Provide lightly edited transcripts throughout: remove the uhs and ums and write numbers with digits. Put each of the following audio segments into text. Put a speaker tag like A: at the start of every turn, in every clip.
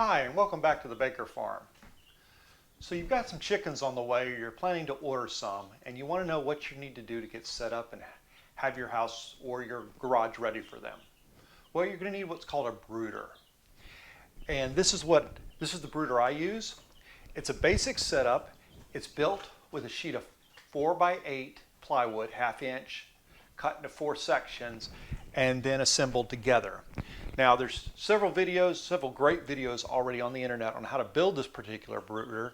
A: Hi, and welcome back to the Baker Farm. So you've got some chickens on the way, or you're planning to order some, and you want to know what you need to do to get set up and have your house or your garage ready for them. Well, you're going to need what's called a brooder. And this is the brooder I use. It's a basic setup. It's built with a sheet of 4x8 plywood, 1/2 inch, cut into 4 sections, and then assembled together. Now there's several great videos already on the internet on how to build this particular brooder,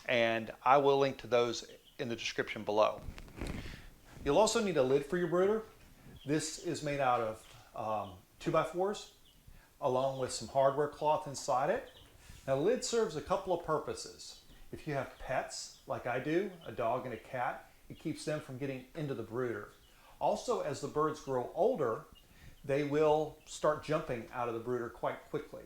A: and I will link to those in the description below. You'll also need a lid for your brooder. This is made out of 2x4s along with some hardware cloth inside it. Now the lid serves a couple of purposes. If you have pets like I do, a dog and a cat, it keeps them from getting into the brooder. Also, as the birds grow older, they will start jumping out of the brooder quite quickly.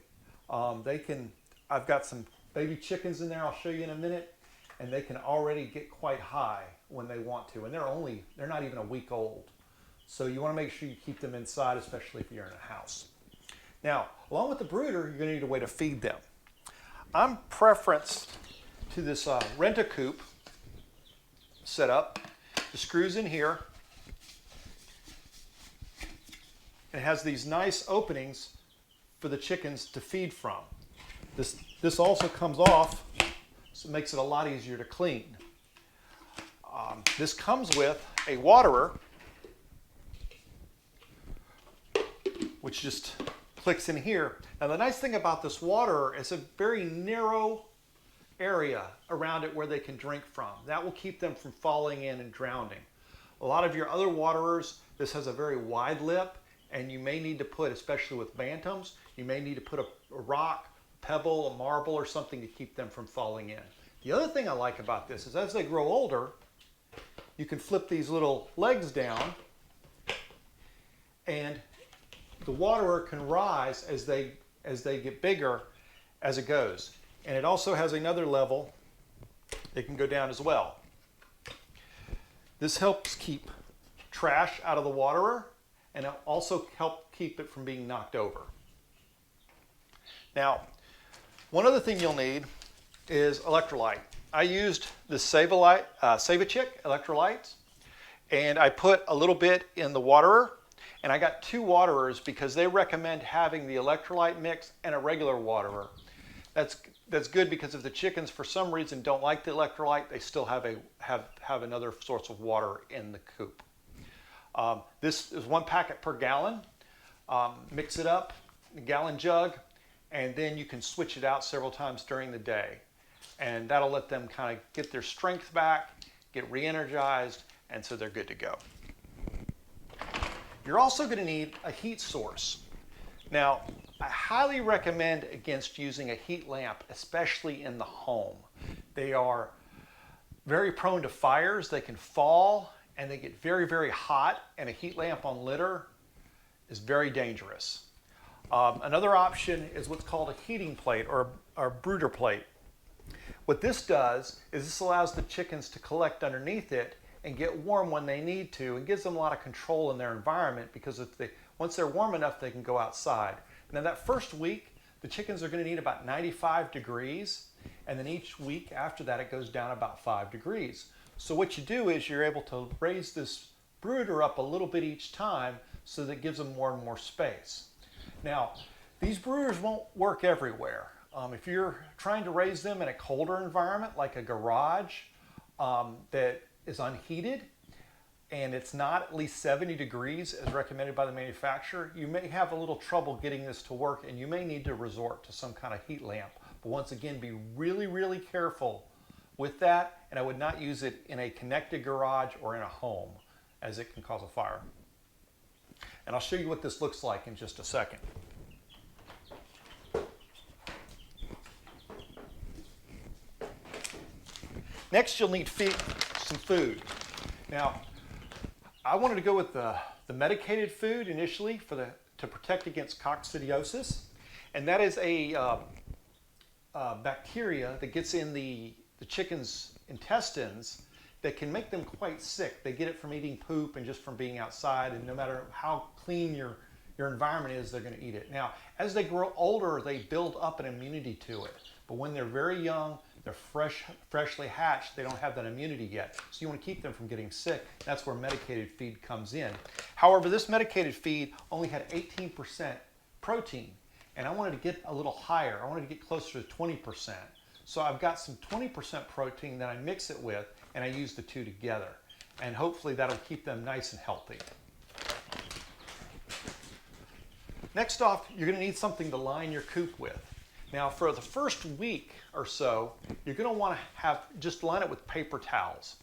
A: I've got some baby chickens in there, I'll show you in a minute, and they can already get quite high when they want to, and they're not even a week old. So you want to make sure you keep them inside, especially if you're in a house. Now, along with the brooder, you're going to need a way to feed them. I'm preferenced to this rent-a-coop setup. The screws in here. It has these nice openings for the chickens to feed from. This also comes off, so it makes it a lot easier to clean. This comes with a waterer, which just clicks in here. Now the nice thing about this waterer is a very narrow area around it where they can drink from. That will keep them from falling in and drowning. A lot of your other waterers, this has a very wide lip, and you may need to put, especially with bantams, you may need to put a rock, a pebble, a marble, or something to keep them from falling in. The other thing I like about this is as they grow older, you can flip these little legs down, and the waterer can rise as they get bigger as it goes. And it also has another level it can go down as well. This helps keep trash out of the waterer, and it also helps keep it from being knocked over. Now, one other thing you'll need is electrolyte. I used the Save-A-Chick electrolytes, and I put a little bit in the waterer, and I got 2 waterers because they recommend having the electrolyte mix and a regular waterer. That's good because if the chickens for some reason don't like the electrolyte, they still have another source of water in the coop. This is 1 packet per gallon. Mix it up in a gallon jug, and then you can switch it out several times during the day. And that'll let them kind of get their strength back, get re-energized, and so they're good to go. You're also going to need a heat source. Now, I highly recommend against using a heat lamp, especially in the home. They are very prone to fires. They can fall, and they get very, very hot, and a heat lamp on litter is very dangerous. Another option is what's called a heating plate or brooder plate. What this does is this allows the chickens to collect underneath it and get warm when they need to, and gives them a lot of control in their environment because once they're warm enough, they can go outside. Now that first week, the chickens are going to need about 95 degrees, and then each week after that, it goes down about 5 degrees. So what you do is you're able to raise this brooder up a little bit each time so that it gives them more and more space. Now, these brooders won't work everywhere. If you're trying to raise them in a colder environment like a garage that is unheated and it's not at least 70 degrees as recommended by the manufacturer, you may have a little trouble getting this to work, and you may need to resort to some kind of heat lamp. But once again, be really, really careful with that, and I would not use it in a connected garage or in a home, as it can cause a fire. And I'll show you what this looks like in just a second. Next, you'll need some food. Now, I wanted to go with the medicated food initially to protect against coccidiosis, and that is a bacteria that gets in the chicken's intestines that can make them quite sick. They get it from eating poop and just from being outside, and no matter how clean your your environment is, they're going to eat it. Now, as they grow older, they build up an immunity to it. But when they're very young, they're freshly hatched, they don't have that immunity yet. So you want to keep them from getting sick. That's where medicated feed comes in. However, this medicated feed only had 18% protein, and I wanted to get a little higher. I wanted to get closer to 20%. So I've got some 20% protein that I mix it with, and I use the two together. And hopefully that'll keep them nice and healthy. Next off, you're going to need something to line your coop with. Now, for the first week or so, you're going to want to just line it with paper towels.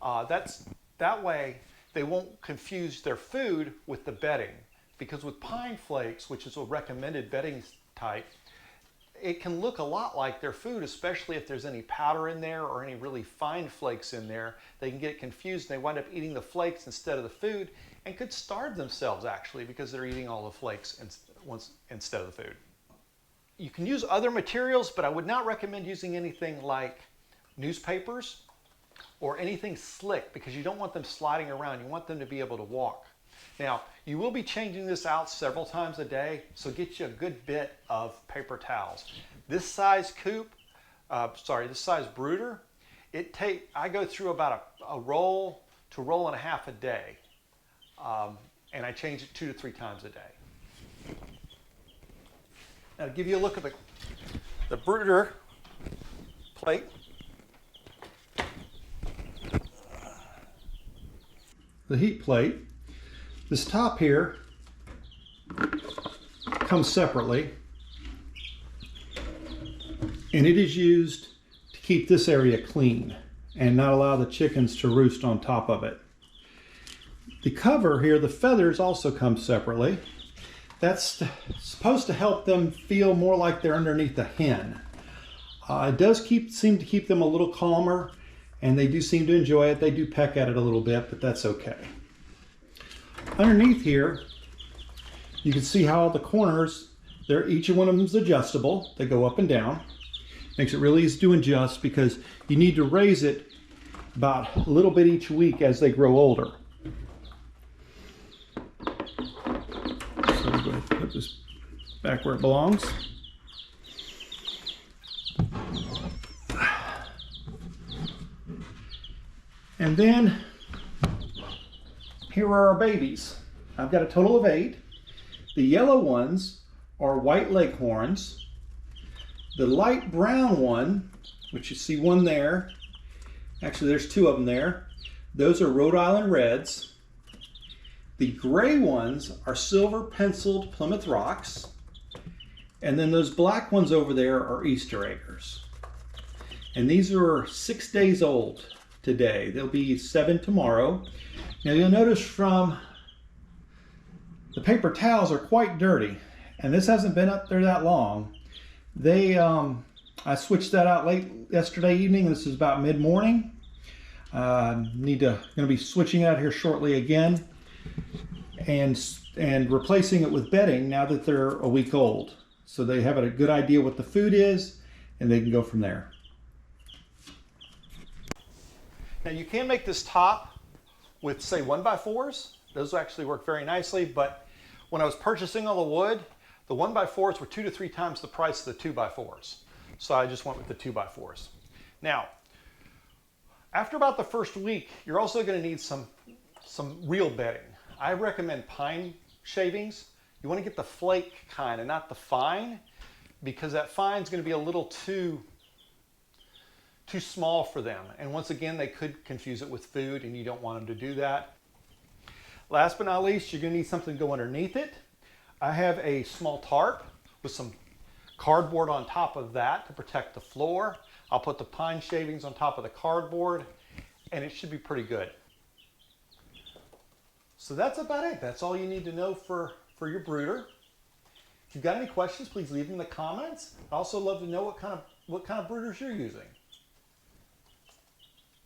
A: That way, they won't confuse their food with the bedding. Because with pine flakes, which is a recommended bedding type, it can look a lot like their food, especially if there's any powder in there or any really fine flakes in there. They can get confused and they wind up eating the flakes instead of the food and could starve themselves actually because they're eating all the flakes instead of the food. You can use other materials, but I would not recommend using anything like newspapers or anything slick because you don't want them sliding around. You want them to be able to walk. Now, you will be changing this out several times a day, so get you a good bit of paper towels. This size this size brooder, I go through about a roll to roll and a half a day, and I change it 2 to 3 times a day. Now, to give you a look at the brooder plate. The heat plate. This top here comes separately, and it is used to keep this area clean and not allow the chickens to roost on top of it. The cover here, the feathers, also come separately. That's supposed to help them feel more like they're underneath a hen. It does seem to keep them a little calmer, and they do seem to enjoy it. They do peck at it a little bit, but that's okay. Underneath here, you can see how the corners, each one of them is adjustable. They go up and down. Makes it really easy to adjust because you need to raise it about a little bit each week as they grow older. So I'm going to put this back where it belongs. And then here are our babies. I've got a total of 8. The yellow ones are white leghorns. The light brown one, which you see one there, actually there's 2 of them there, those are Rhode Island Reds. The gray ones are silver penciled Plymouth Rocks. And then those black ones over there are Easter Eggs. And these are 6 days old today. They'll be 7 tomorrow. Now you'll notice from the paper towels are quite dirty, and this hasn't been up there that long. I switched that out late yesterday evening. This is about mid-morning. Going to be switching out here shortly again, and replacing it with bedding now that they're a week old, so they have a good idea what the food is, and they can go from there. Now you can make this top with, say, 1x4s. Those actually work very nicely, but when I was purchasing all the wood, the 1x4s were 2 to 3 times the price of the 2x4s. So I just went with the 2x4s. Now, after about the first week, you're also going to need some real bedding. I recommend pine shavings. You want to get the flake kind and not the fine, because that fine is going to be a little too small for them. And once again, they could confuse it with food, and you don't want them to do that. Last but not least, you're going to need something to go underneath it. I have a small tarp with some cardboard on top of that to protect the floor. I'll put the pine shavings on top of the cardboard, and it should be pretty good. So that's about it. That's all you need to know for your brooder. If you've got any questions, please leave them in the comments. I'd also love to know what kind of brooders you're using.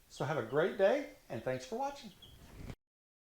A: So have a great day, and thanks for watching.